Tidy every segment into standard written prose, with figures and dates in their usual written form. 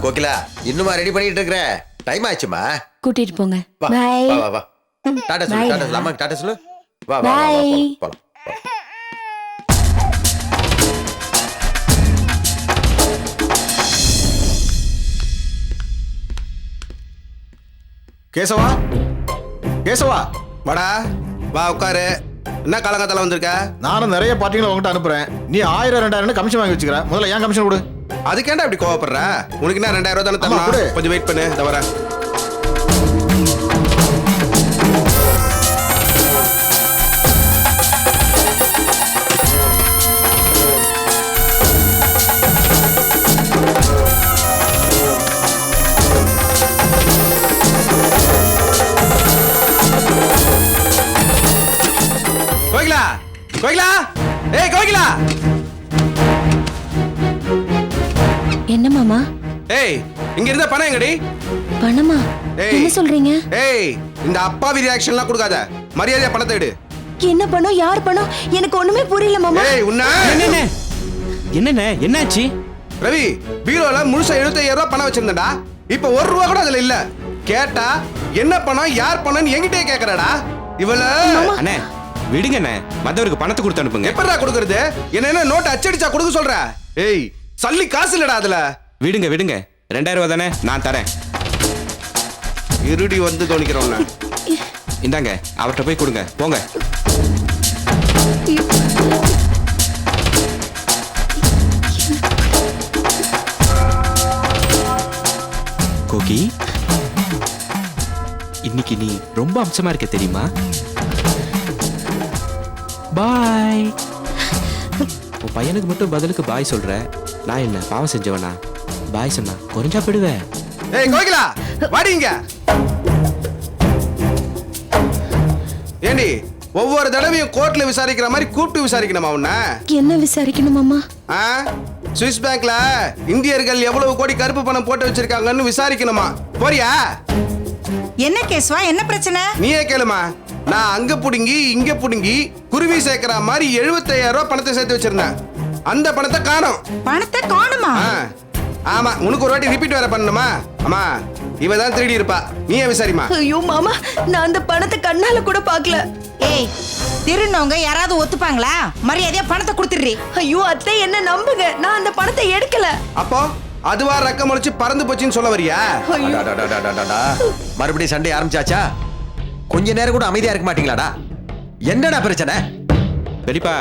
கோகிலா இன்னுமா ரெடி பண்ணிட்டு இருக்கற? டைம் ஆச்சுமா. கூட்டிட்டு போங்க. வா பை. வா வா வா. டாடா சொல்லு, டாடா சொல்லு. அம்மா டாடா சொல்லு. வா வா வா போலாம். கேசவா, கேசவா, வாடா, வா உட்காரு. என்ன காலங்காத்தால வந்திருக்க? நானும் நிறைய பார்ட்டிகளை உங்ககிட்ட அனுப்புறேன். நீ 1000 2000 கமிஷன் வாங்கி வச்சுக்கிற. முதல்ல ஏன் கமிஷன் கொடு. அதுக்கேண்டா அப்படி கோவப்படுற? உனக்கு என்ன 2000 தானே தரணும்? கொஞ்சம் வெயிட் பண்ணு, இந்த வரேன். கோகிலா, கோகிலா, ஏய் கோகிலா. என்ன மாமா? ஏய், இங்க இருந்த பணம் எங்கடி? பணமா? ஏய். என்ன சொல்றீங்க? ஏய், இந்த அப்பாவி ரியாக்ஷன்லாம் கொடுக்காத. மரியாதையா பணத்தை எடு. என்ன பணம்? யார் பணம்? எனக்கு ஒண்ணுமே புரியல மாமா. ஏய், உன்ன என்னண்ணே என்னாச்சு? ரவி, பீரோல முழுசா 75,000 ரூபாய் பணம் வச்சிருந்தடா. இப்ப 1 ரூபா கூட அதுல இல்ல. கேட்டா என்ன பணம், யார் பணம்னு என்கிட்டயே கேக்குறடா. இவள அண்ணே விடுங்கண்ணே, மத்தவருக்கு பணத்தை கொடுத்து அனுப்புங்க. எப்படா கொடுக்கறது? என்ன நோட் அச்சடிச்சா கொடுக்க சொல்ற? ஏய், சல்லி காசு இல்லடா அதுல. விடுங்க விடுங்க, 2000 ரூபா தானே, நான் தரேன். இருடி வந்து தோணிக்கிறோம்ல. இந்தாங்க, அவர்கிட்ட போய் கொடுங்க, போங்க. கோகி, இன்னைக்கு நீ ரொம்ப அம்சமா இருக்க தெரியுமா? பாய். உன் பையனுக்கு மட்டும் பதிலுக்கு பாய் சொல்ற. நான் என்ன பாவம் செஞ்சவனா? பாய் சொன்னா குறைஞ்சா போயிடுவேன். ஏய் கோகிலா, வாடிங்க. ஏண்டி ஒவ்வொரு தடவையும் கோர்ட்ல விசாரிக்கிற மாதிரி கூப்பிட்டு விசாரிக்கணுமா உன்ன? என்ன விசாரிக்கணும் மாமா? சுவிஸ் பேங்க்ல இந்தியர்கள் எவ்வளவு கோடி கருப்பு பணம் போட்டு வச்சிருக்காங்கன்னு விசாரிக்கணுமா? போறியா? என்ன கேஸ்வா, என்ன பிரச்சனை? நீயே கேளுமா. நான் அங்க புடுங்கி இங்க புடுங்கி குருவி சேர்க்கிற மாதிரி 75,000 ரூபாய் பணத்தை சேர்த்து வச்சிருந்தேன். அந்த பணத்தை காணோம். பணத்தை காணுமா? ஆமா, உனக்கு ஒரு வாட்டி ரிப்பீட் வேற பண்ணணுமா? ஆமா, இவ தான் திருடி இருப்பா. நீயே விசாரிமா. ஐயோ மாமா, நான் அந்த பணத்தை கண்ணால கூட பார்க்கல. ஏய், திருநவங்க யாராவது ஒத்துப்பாங்களா? மரியாதையா பணத்தை கொடுத்துடுறி. ஐயோ அத்தை, என்ன நம்புங்க, நான் அந்த பணத்தை எடுக்கல. அப்போ அதுவா ரக்கம் முளைச்சு பறந்து போச்சுன்னு சொல்ல வரியா? மறுபடியும் சண்டை ஆரம்பிச்சாச்சா? கொஞ்ச நேரம் கூட அமைதியா இருக்க மாட்டீங்களாடா? என்னடா பிரச்சனை? பெரியப்பா,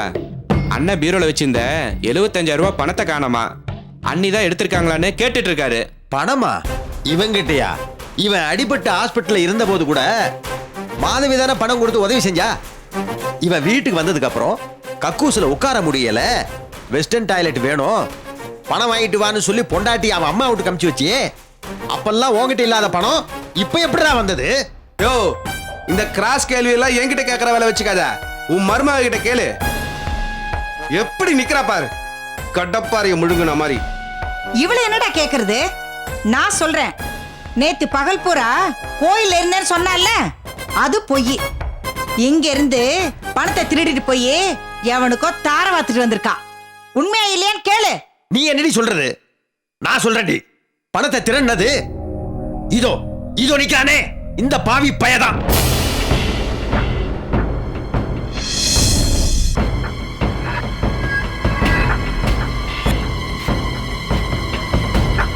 அண்ணன் பீரோல வச்சிருந்த 75,000 ரூபாய் பணத்தை காணோமா? அண்ணி தான் எடுத்திருக்காங்களான்னு கேட்டுட்டு இருக்காரு. பணமா? இவங்கிட்டயா? இவன் அடிபட்டு ஹாஸ்பிட்டல்ல இருந்த போது கூட மாதவி தானே பணம் கொடுத்து உதவி செஞ்சா. இவன் வீட்டுக்கு வந்ததுக்கு அப்புறம் கக்கூசுல உட்கார முடியல, வெஸ்டர்ன் டாய்லெட் வேணும், பணம் வாங்கிட்டு வான்னு சொல்லி பொண்டாட்டி அவன் அம்மா விட்டு கமிச்சு வச்சியே. அப்பெல்லாம் உங்ககிட்ட இல்லாத பணம் இப்ப எப்படிடா வந்தது? யோ, இந்த கிராஸ் கேள்வி எல்லாம் என்கிட்ட கேட்கற வேலை வச்சுக்காத. உன் மருமக கிட்ட கேளு. எப்படி நிக்கிறா பாரு, கடப்பாரிய முழுங்குன மாதிரி. இவ்வளவு என்னடா கேக்குறது? நான் சொல்றேன், நேத்து பகல் பூரா கோயில்ல இருந்தேன்னு சொன்னால, அது பொய். இங்க இருந்து பணத்தை திருடிட்டு போய் எவனுக்கோ தார வாத்துட்டு வந்திருக்கா. உண்மையா இல்லையான்னு கேளு. நீ என்னடி சொல்றது? நான் சொல்றேன்டி, பணத்தை திரண்டது இதோ இதோ நிக்கானே இந்த பாவி பயதான்.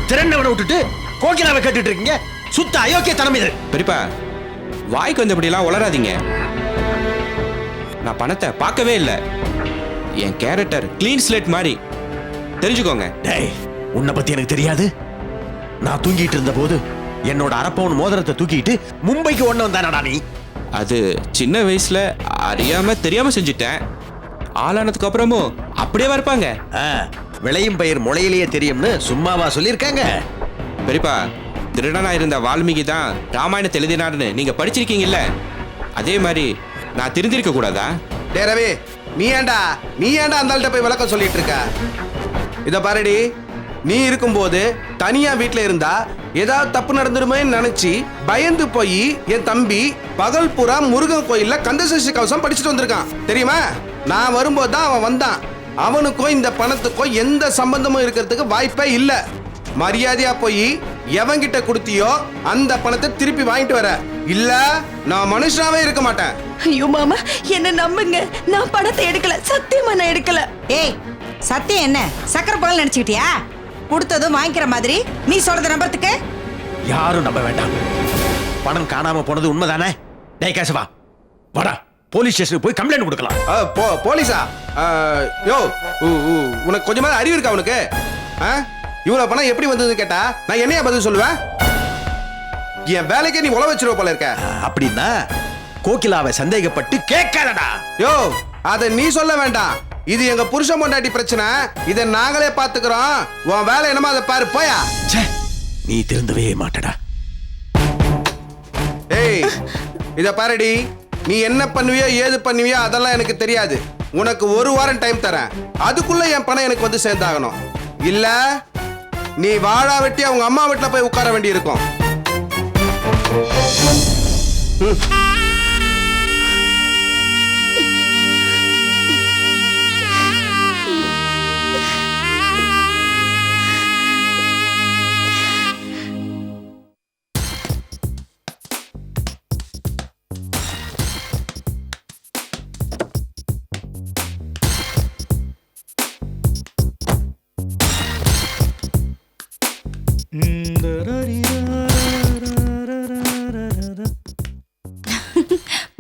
திரண்டவனை விட்டுட்டு கோகிலாவை கேட்டுட்டு இருக்கீங்க. சுத்த அயோக்கியத்தனம் இது. பெரியப்பா, வாய்க்கு வந்தபடியெல்லாம் உளராதீங்க. நான் பணத்தை பார்க்கவே இல்லை. என் கேரக்டர் கிளீன் ஸ்லேட் மாதிரி, தெரிஞ்சுக்கோங்க. டேய், உன்னை பத்தி எனக்கு தெரியாது. நான் தூங்கிட்டு இருந்த போது என்னோட அரப்பவன் மோதிரத்தை தூக்கிட்டு மும்பைக்கு ஒண்ணு வந்தானடா நீ. அது சின்ன வயசுல அறியாம தெரியாம செஞ்சுட்டேன். ஆளானதுக்கு அப்புறமும் அப்படியே இருப்பாங்க. விளையும் பயிர் முளையிலேயே தெரியும்னு சும்மாவா சொல்லியிருக்காங்க? பெரியப்பா, திருடனா இருந்த வால்மீகி தான் ராமாயணத்தை எழுதினார்னு நீங்க படிச்சிருக்கீங்கல்ல, அதே மாதிரி நான் திருந்திருக்க கூடாதா? டே ரவி, நீ ஏண்டா அந்த ஆள்கிட்ட போய் விளக்கம் சொல்லிட்டு இருக்க? இத பாருடி, நீ இருக்கும்போது தனியா வீட்டுல இருந்தா ஏதாவது தப்பு நடந்துருமே நினைச்சு பயந்து போய் என் தம்பி பகல் பூரா முருகன் கோயில்ல கந்தசஷ்டி கவசம் படிச்சுட்டு வந்திருக்கான் தெரியுமா? நான் வரும்போது தான் அவன் வந்தான். அவனுக்கும் இந்த பணத்துக்கும் எந்த சம்பந்தமும் இருக்கிறதுக்கு வாய்ப்பே இல்ல. மரியாதையா போய் எவன்கிட்ட கொடுத்தியோ அந்த பணத்தை திருப்பி வாங்கிட்டு வர. இல்ல நான் மனுஷனாவே இருக்க மாட்டேன். ஐயோ மாமா என்ன நம்புங்க, நான் பணத்தை எடுக்கல, சத்தியமா நான் எடுக்கல. ஏய் சத்தியம் என்ன சக்கரை பொருள் நினைச்சுக்கிட்டியா? கொடுத்ததும் வாங்கிக்கிற மாதிரி நீ சொல்றத நம்புறதுக்கு யாரும் நம்ப வேண்டாம். பணம் காணாம போனது உண்மைதானே? டேய் கேசவா, வாடா போலீஸ் ஸ்டேஷனுக்கு போய் கம்ப்ளைண்ட் கொடுக்கலாம். போலீஸா? யோ உனக்கு கொஞ்சமா அறிவு இருக்கா உனக்கு? இவ்வளவு பணம் எப்படி வந்ததுன்னு கேட்டா நான் என்னையா பதில் சொல்லுவேன்? என் வேலைக்கே நீ உழ வச்சிருவ போல இருக்க. அப்படின்னா கோகிலாவை சந்தேகப்பட்டு கேட்காதடா. யோ அத நீ சொல்ல வேண்டாம். இது எங்க புருஷன் பொண்டாட்டி பிரச்சனை. இத நாங்களே பாத்துக்கிறோம். உன் வேலை என்னமா அதை பாரு, போயா. நீ திருந்தவே மாட்டடா. ஏய் இத பாருடி, நீ என்ன பண்ணுவியோ ஏது பண்ணுவியோ அதெல்லாம் எனக்கு தெரியாது. உனக்கு 1 வாரம் டைம் தரேன். அதுக்குள்ள என் பணம் எனக்கு வந்து சேர்ந்தாகணும். இல்ல நீ வாழா வெட்டி அவங்க அம்மா வீட்டுல போய் உட்கார வேண்டி இருக்கும்.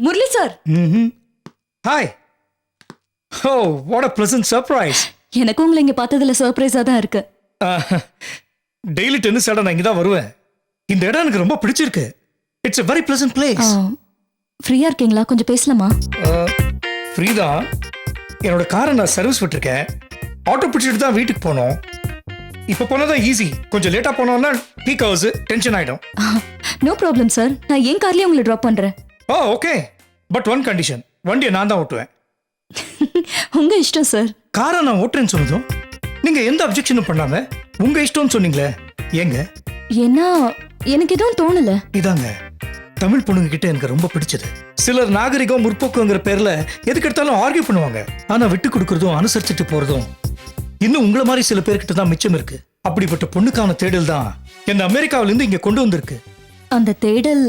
Murali sir, hi. Oh what a pleasant surprise. எனக்கு உங்களை இங்க பார்த்ததுல சர்ப்ரைஸா தான் இருக்கு. டெய்லி டென்னிஸ் ஆட நான் இங்கே தான் வருவேன். இந்த இடம் எனக்கு ரொம்ப பிடிச்சிருக்கு. It's a very pleasant place. ஃப்ரீயா இருக்கீங்களா? கொஞ்சம் பேசலாமா? ஃப்ரீ தான். என்னோட காரை நான் சர்வீஸ் விட்டுருக்கேன். ஆட்டோ பிடிச்சிட்டு தான் வீட்டுக்கு போனோம். இப்போ போனால் தான் ஈஸி. கொஞ்சம் லேட்டாக போனோம்னா பீக் ஹவர்ஸ் டென்ஷன் ஆகிடும். நோ ப்ராப்ளம் சார், நான் என் கார்லயே உங்களை ட்ராப் பண்றேன். ஓகே, பட் ஒன் கண்டிஷன், வண்டியை நான் தான் ஓட்டுவேன். உங்க இஷ்டம் சார். காரை நான் ஓட்டுறேன்னு சொன்னதும் நீங்க எந்த அப்ஜெக்ஷனும் பண்ணாம உங்க இஷ்டம்னு சொன்னீங்களே, ஏங்க? ஏன்னா எனக்கு எதுவும் தோணல. இதாங்க தமிழ் பொண்ணுங்க கிட்ட எனக்கு ரொம்ப பிடிச்சது. சிலர் நாகரிகம் முற்போக்குங்கிற பேர்ல எதுக்கு எடுத்தாலும் ஆர்கியூ பண்ணுவாங்க. ஆனா விட்டு கொடுக்கறதும் அனுசரிச்சுட்டு போறதும் இன்னும் உங்களை மாதிரி சில பேர்கிட்ட தான் மிச்சம் இருக்கு. அப்படிப்பட்ட பொண்ணுக்கான தேடல் தான் என்ன அமெரிக்காவில இருந்து இங்க கொண்டு வந்திருக்கு. அந்த தேடல்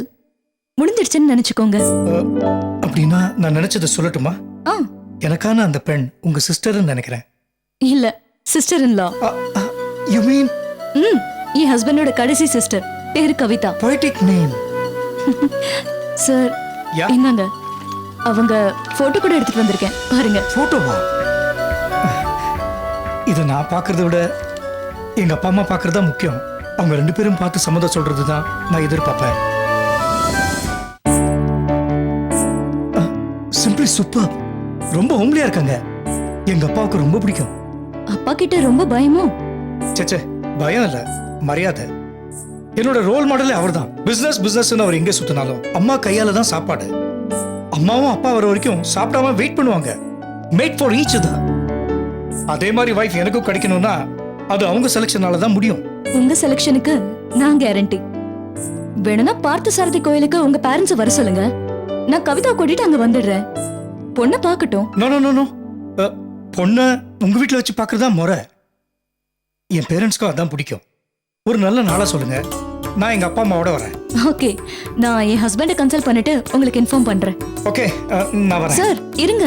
முடிஞ்சிடுச்சுன்னு நினைச்சுக்கோங்க. அப்படின்னா நான் நினைச்சதை சொல்லட்டுமா? எனக்கான அந்த பெண் உங்க சிஸ்டர்னு நினைக்கிறேன். இல்ல, sister in law. You mean? என் ஹஸ்பண்டோட கடைசி சிஸ்டர், பேரு Kavitha. Poetic name. Sir Yeah? என்னங்க, அவங்க போட்டோ கூட எடுத்துட்டு வந்திருக்கேன், பாருங்க. போட்டோவா? இதை நான் பார்க்கறத விட எங்க அப்பா அம்மா பார்க்கறதா முக்கியம். அவங்க 2 பேரும் பார்த்து சம்மதம் சொல்றது தான் நான் எதிர்பார்ப்பேன். Simply super. ரொம்ப ஹோம்லியா இருக்காங்க. எங்க அப்பாவுக்கு ரொம்ப பிடிக்கும். அப்பா கிட்ட ரொம்ப பயமோ? சேச்சே, பயம் இல்ல, மரியாதை. என்னோட ரோல் மாடலே அவர்தான். பிசினஸ் பிசினஸ் அவர் எங்க சுத்தினாலும் அம்மா கையால தான் சாப்பாடு. அம்மாவும் அப்பா வர வரைக்கும் சாப்பிடாம வெயிட் பண்ணுவாங்க. மேட் ஃபார் ஈச் தான். அதே மாதிரி வைஃப் எனக்கும் கிடைக்கணும்னா அது அவங்க செலக்ஷனால தான் முடியும். உங்க செலக்ஷனுக்கு நான் கேரண்டி. வேணும்னா பார்த்த சாரதி கோயிலுக்கு உங்க பேரண்ட்ஸ் வர சொல்லுங்க, நான் கவிதா கூட்டிட்டு அங்க வந்துடுறேன். பொண்ணை பார்க்கட்டும். No no no no. பொண்ணை உங்க வீட்டில் வச்சு பார்க்கறதா முறை. என் பேரண்ட்ஸ்க்கும் அதான் பிடிக்கும். ஒரு நல்ல நாளா சொல்லுங்க, நான் எங்க அப்பா அம்மாவோட வரேன். ஓகே, நான் என் ஹஸ்பண்டை கன்சல்ட் பண்ணிட்டு உங்களுக்கு இன்ஃபார்ம் பண்றேன். ஓகே, நான் வரேன். சார் இருங்க,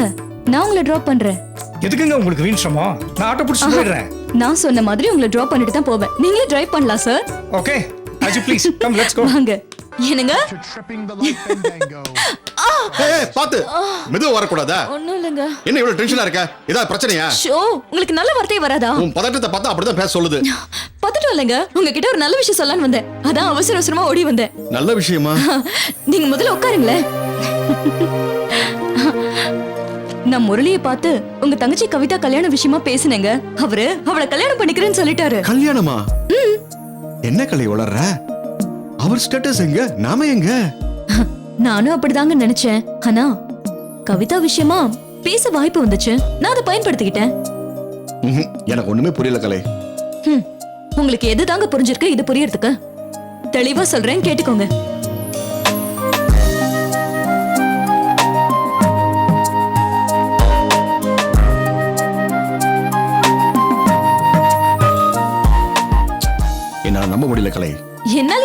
நான் உங்களை டிராப் பண்றேன். எதுக்குங்க உங்களுக்கு வீண் சிரமம்? நான் ஆட்டோ பிடிச்சி போயிடுறேன். நான் சொன்ன மாதிரி உங்களை டிராப் பண்ணிட்டு தான் போவேன். நீங்களே டிரைவ் பண்ணலாம் sir. Okay, as you please. Come, let's go. வாங்க. என்னங்க? பாத்து மெதுவா வரக்கூடாதா? ஒண்ணும் இல்லங்க. என்ன இவ்வளவு டென்ஷனா இருக்க? ஏதாவது பிரச்சனையா? ஷோ, உங்களுக்கு நல்ல வார்த்தை வராதா? உன் பதட்டத்தை பார்த்தா அப்படிதான் பேச சொல்லுது. பதட்டம் இல்லங்க, உங்ககிட்ட ஒரு நல்ல விஷயம் சொல்லலாம்னு வந்தேன். அதான் அவசர அவசரமா ஓடி வந்தேன். நல்ல விஷயமா? நீங்க முதல்ல உட்காருங்களேன். நான் முரளியை பார்த்து உங்க தங்கச்சி கவிதா கல்யாண விஷயமா பேசினேங்க. அவரு அவளை கல்யாணம் பண்ணிக்கிறேன்னு சொல்லிட்டாரு. கல்யாணமா? என்ன கலை வளர்ற? அவர் ஸ்டேட்டஸ் எங்க, நாம எங்க? நானும் அப்படிதாங்க நினைச்சேன். ஆனா கவிதா விஷயமா பேச வாய்ப்பு வந்துச்சு, நான் அதை பயன்படுத்திக்கிட்டேன். எனக்கு ஒண்ணுமே புரியல கலை. உங்களுக்கு எது தாங்க புரிஞ்சிருக்கு இது புரியறதுக்கு? தெளிவா சொல்றேன், கேட்டுக்கோங்க.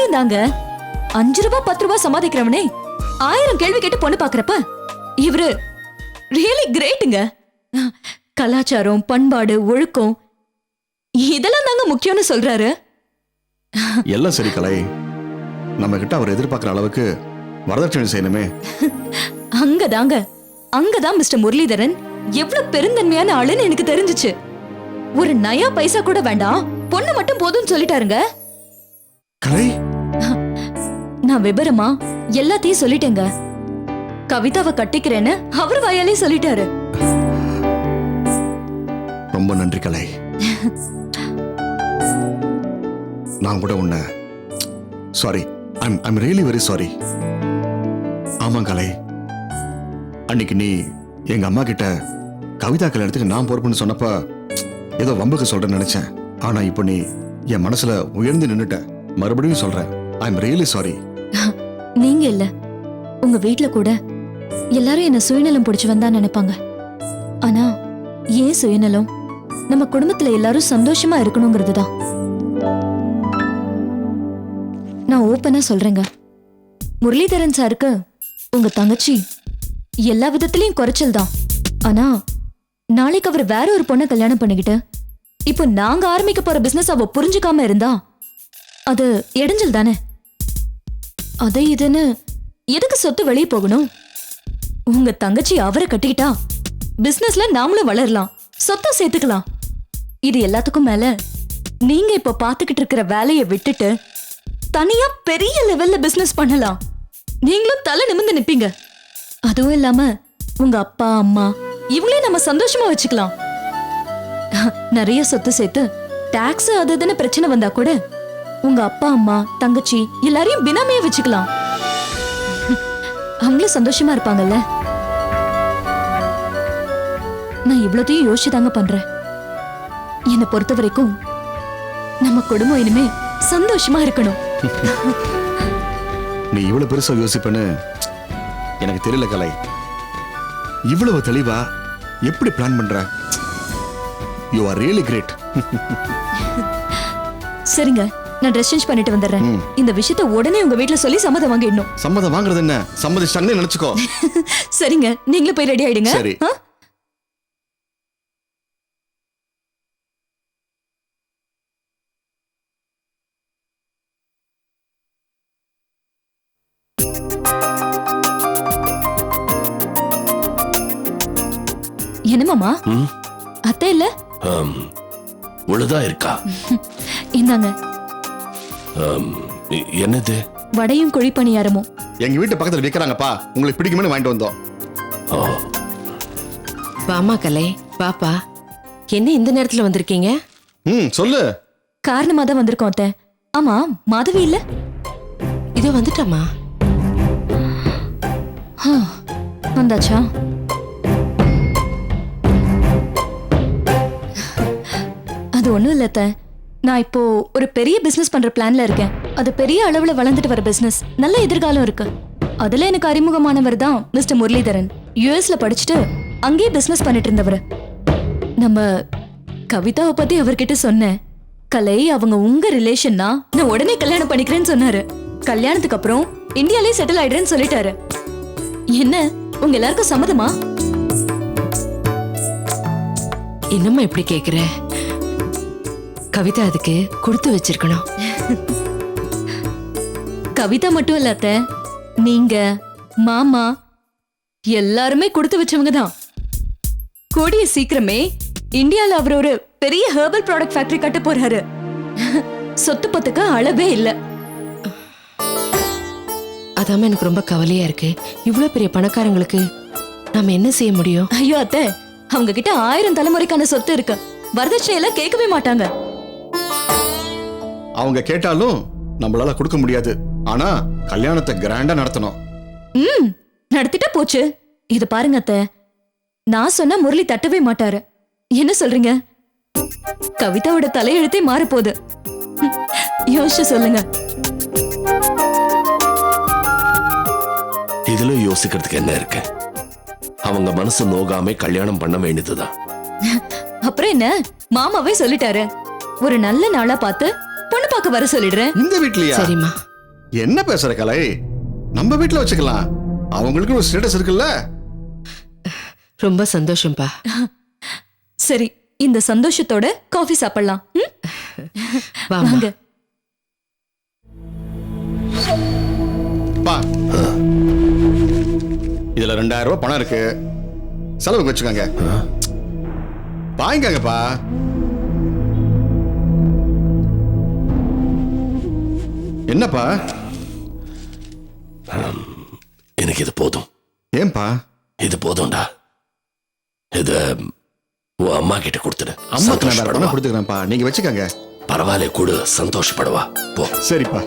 நீங்களும் தாங்க 5 ரூபாய் 10 ரூபாய் சம்பாதிக்கிறவனே 1000 கேள்வி கேட்டு பொண்ணு பாக்குறப்ப இவரு ரியலி கிரேட்டுங்க. கலாச்சாரம், பண்பாடு, ஒழுக்கம் இதெல்லாம் தாங்க முக்கியம்னு சொல்றாரு. எல்லாம் சரி கலை, நம்ம கிட்ட அவர் எதிர்பார்க்குற அளவுக்கு வரதட்சணை செய்யணுமே. அங்கதான் மிஸ்டர் முரளிதரன் எவ்வளவு பெருந்தன்மையான ஆளுன்னு எனக்கு தெரிஞ்சுச்சு. ஒரு நயா பைசா கூட வேண்டாம், பொண்ணு மட்டும் போதும்னு சொல்லிட்டாருங்க. கலை, நான் விபரமா எல்லாத்தையும் சொல்லிட்டேங்க. கவிதாவை கட்டிக்கிறேன்னு அவர் வாயாலே சொல்லிட்டாரு. ரொம்ப நன்றி கலை. நான் கூட உன்னை sorry, I'm really very sorry. ஆமா கலை, அன்னைக்கு நீ எங்க அம்மா கிட்ட கவிதா கல்யாணத்துக்கு நான் பொறுப்புன்னு சொன்னப்ப ஏதோ வம்புக்கு சொல்றேன்னு நினைச்சேன். ஆனா இப்போ நீ என் மனசுல உயர்ந்து நின்னுட்ட. மறுபடியும் சொல்றேன், ஐம் ரியலி சாரி. நீங்க இல்ல, உங்க வீட்ல கூட எல்லாரும் என்ன சுயநலம் பிடிச்சு வந்தா நினைப்பாங்க. ஆனா ஏன் சுயநலம்? நம்ம குடும்பத்துல எல்லாரும் சந்தோஷமா இருக்கணுங்கிறது தான். நான் ஓப்பனா சொல்றேங்க, முரளிதரன் சாருக்கு உங்க தங்கச்சி எல்லா விதத்திலயும் குறைச்சல் தான். ஆனா நாளைக்கு அவர் வேற ஒரு பொண்ணை கல்யாணம் பண்ணிக்கிட்டு இப்போ நாங்க ஆரம்பிக்க போற பிசினஸ் அவ புரிஞ்சுக்காம இருந்தா அது இடைஞ்சல் தானே. அதை இதுன்னு எதுக்கு சொத்து வெளியே போகணும்? உங்க தங்கச்சி அவரை கட்டிக்கிட்டா பிசினஸ்ல நாமளும் வளரலாம், சொத்தை சேர்த்துக்கலாம். இது எல்லாத்துக்கும் மேல நீங்க இப்ப பாத்துக்கிட்டு இருக்கிற வேலையை விட்டுட்டு தனியா பெரிய லெவல்ல பிசினஸ் பண்ணலாம். நீங்களும் தலை நிமிர்ந்து நிப்பீங்க. அதுவும் இல்லாம உங்க அப்பா அம்மா இவங்களே நம்ம சந்தோஷமா வச்சுக்கலாம். நிறைய சொத்து சேர்த்து டாக்ஸ் அது இதுன்னு பிரச்சனை வந்தா கூட உங்க அப்பா அம்மா தங்கச்சி எல்லாரையும் பினாமியா வச்சுக்கலாம். அவங்களும் சந்தோஷமா இருப்பாங்கல்ல. நான் இவ்வளத்தையும் யோசிச்சுதாங்க பண்றேன். என்னை பொறுத்த வரைக்கும் நம்ம குடும்பம் இனிமே சந்தோஷமா இருக்கணும். நீ இவ்வளவு பெருசா யோசிப்பேன்னு எனக்கு தெரியல கலை. இவ்வளவு தெளிவா எப்படி பிளான் பண்ற? You are really great. சரிங்க, நான் ட்ரெஸ் சேஞ்ச் பண்ணிட்டு வந்துடுறேன். இந்த விஷயத்தை உடனே உங்க வீட்ல சொல்லி சம்மதம் வாங்கிடணும். சம்மதம் வாங்குறது என்ன, சம்மதிச்சாங்கன்னு நினைச்சுக்கோ. சரிங்க, நீங்களும் போய் ரெடி ஆயிடுங்க. சரி. ஆ? என்னமாமா? அத்தை இல்ல? உழுதா இருக்கா? இந்தாங்க. என்னது? வடையும் குழிப்பணியாரமும். எங்க வீட்டு பக்கத்துல விற்கிறாங்கப்பா, உங்களுக்கு பிடிக்குமே வாங்கிட்டு வந்தோம். வாமா கலை, பாப்பா, என்ன இந்த நேரத்துல வந்திருக்கீங்க? சொல்லு. காரணமா தான் வந்திருக்கோம் அத்தை. ஆமா, மாதவி இல்ல? இதோ வந்துட்டாமா. வந்தாச்சா? அது ஒண்ணும் இல்ல அத்தை. நான் இப்போ ஒரு பெரிய பிசினஸ் பண்ற பிளான்ல இருக்கேன். அது பெரிய அளவுல வளர்ந்துட்டு வர பிசினஸ், நல்ல எதிர்காலம் இருக்கு. அதுல எனக்கு அறிமுகமானவர் தான் மிஸ்டர் முரளிதரன். யுஎஸ்ல படிச்சுட்டு அங்கேயே பிசினஸ் பண்ணிட்டு இருந்தவர். நம்ம கவிதாவை பத்தி அவர்கிட்ட சொன்னேன். கலை அவங்க உங்க ரிலேஷன்னா நான் உடனே கல்யாணம் பண்ணிக்கிறேன்னு சொன்னாரு. கல்யாணத்துக்கு அப்புறம் இந்தியாலே செட்டில் ஆயிடுறேன்னு சொல்லிட்டாரு. என்ன உங்க எல்லாருக்கும் சம்மதமா? என்னம்மா இப்படி கேக்குற? கவிதா அதுக்கு கொடுத்து வச்சிருக்கணும். கவிதா மட்டும் இல்ல அத்தை, நீங்க மாமா எல்லாருமே கொடுத்து வச்சவங்க தான். கூடிய சீக்கிரமே இந்தியால அவர் ஒரு பெரிய ஹெர்பல் ப்ராடக்ட் ஃபேக்டரி கட்ட போறாரு. சொத்து பத்துக்கு அளவே இல்ல. அதாம எனக்கு ரொம்ப கவலையா இருக்கு. இவ்வளவு பெரிய பணக்காரங்களுக்கு நாம என்ன செய்ய முடியும்? ஐயோ அத்தை, அவங்க கிட்ட 1000 தலைமுறைக்கான சொத்து இருக்கு. வரதட்சணை எல்லாம் கேட்கவே மாட்டாங்க. அவங்க கேட்டாலும் நம்மளால கொடுக்க முடியாது. ஆனா கல்யாணத்தை கிராண்டா நடத்தணும். நடத்திட்டா போச்சு. இது பாருங்க அத்தை, நான் சொன்னா முரளி தட்டவே மாட்டாரு. என்ன சொல்றீங்க? கவிதாவோட தலையெழுத்தே மாற போகுது. யோசிச்சு சொல்லுங்க. இதுல யோசிக்கிறதுக்கு என்ன இருக்கு? அவங்க மனசு நோகாம கல்யாணம் பண்ண வேண்டியதுதான். அப்புறம் என்ன, மாமாவே சொல்லிட்டாரு. ஒரு நல்ல நாளா பார்த்து பொண்ணு பார்க்க வர சொல்லிடுறேன். இந்த வீட்லயா? சரிம்மா, என்ன பேசுற கலை? நம்ம வீட்டுல வச்சுக்கலாம், அவங்களுக்கு ஒரு ஸ்டேட்டஸ் இருக்குல்ல. ரொம்ப சந்தோஷம்பா. சரி, இந்த சந்தோஷத்தோட காஃபி சாப்பிடலாம். ம்? வாம்மா. வாங்க. பா, இதுல 2000 ரூபாய் பணம் இருக்கு, செலவுக்கு வச்சுக்கோங்க. வாங்கிக்கங்கப்பா. என்னப்பா? எனக்கு இது போதும். ஏன்பா? இது போதும்டா. இது உன் அம்மா கிட்ட கொடுத்துடு. அம்மாக்கு நான் வேற பணம் கொடுத்துக்கிறேன்ப்பா, நீங்க வச்சுக்கோங்க. பரவாயில்ல, கொடு, சந்தோஷப்படுவா. போ. சரிப்பா.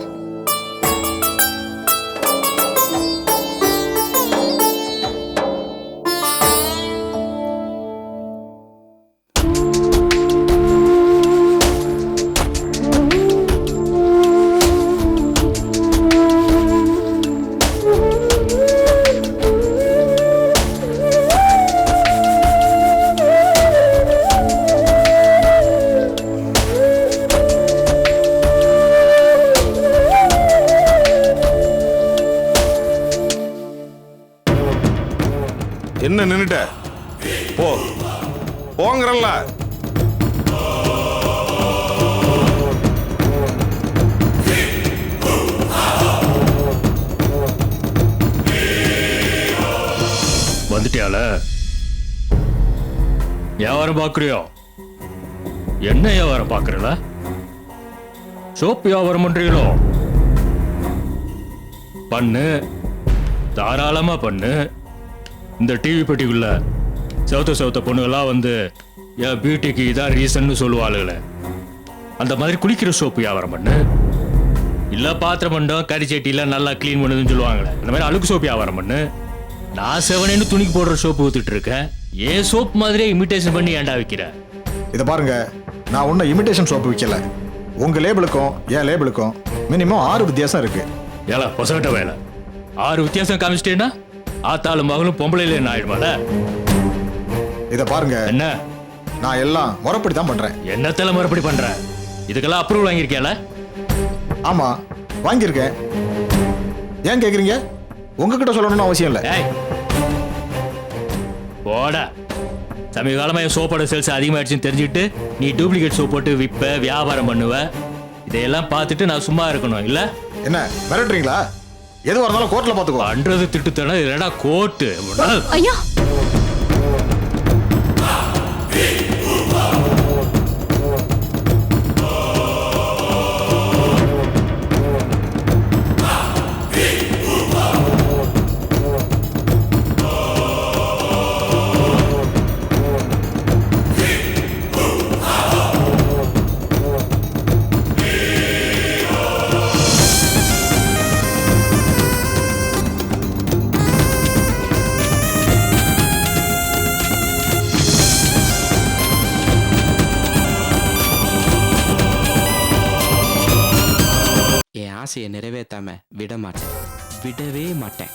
என்ன நின்னுட்ட? போ, போங்கறல்ல. வந்துட்டியால? வியாபாரம் பாக்குறியோ? என்ன வியாபாரம் பாக்குறல? சோப்பு வியாபாரம் பண்றீங்களோ? பண்ணு, தாராளமா பண்ணு. இந்த டிவி பெட்டிக்குள்ள சவுத்த பொண்ணுகள்லாம் வந்து என் பியூட்டிக்கு இதான் ரீசன்னு சொல்லுவாளுங்களே, அந்த மாதிரி குளிக்கிற சோப்பு வியாபாரம் பண்ணு. இல்ல பாத்திரம் பண்ணோம் கறி சட்டியில நல்லா கிளீன் பண்ணுதுன்னு சொல்லுவாங்களே, அந்த மாதிரி அழுக்கு சோப்பு வியாபாரம் பண்ணு. நான் செவனேன்னு துணிக்கு போடுற சோப்பு ஊத்திட்டு இருக்கேன், ஏன் சோப்பு மாதிரியே இமிட்டேஷன் பண்ணி ஏன்டா விற்கிற? இதை பாருங்க, நான் ஒன்றும் இமிட்டேஷன் சோப்பு விற்கல. உங்க லேபிளுக்கும் என் லேபிளுக்கும் மினிமம் 6 வித்தியாசம் இருக்கு. ஏல பொசகட்ட வேலை, 6 வித்தியாசம் காமிச்சிட்டேன்னா ஆத்தாலும் மகளும் பொம்பளையில என்ன ஆயிடுமால? இதை பாருங்க, என்ன நான் எல்லாம் முறைப்படி தான் பண்றேன். என்னத்தெல்லாம் மறுபடி பண்ற? இதுக்கெல்லாம் அப்ரூவல் வாங்கியிருக்கேல? ஆமா, வாங்கியிருக்கேன். ஏன் கேக்குறீங்க? உங்ககிட்ட சொல்லணும்னு அவசியம் இல்லை. ஏய் போடா, சமீப காலமா என் சோப்போட சேல்ஸ் அதிகமாயிடுச்சுன்னு தெரிஞ்சுட்டு நீ டூப்ளிகேட் சோப் போட்டு விற்ப, வியாபாரம் பண்ணுவ. இதையெல்லாம் பார்த்துட்டு நான் சும்மா இருக்கணும் இல்ல? என்ன மிரட்டுறீங்களா? எதுவாக இருந்தாலும் கோர்ட்ல பார்த்துக்கோ. பண்றது திட்டுத்தன இல்லடா கோர்ட்டு. ஐயா, ஆசையை நிறைவேற்றாம விட மாட்டேன், விடவே மாட்டேன்.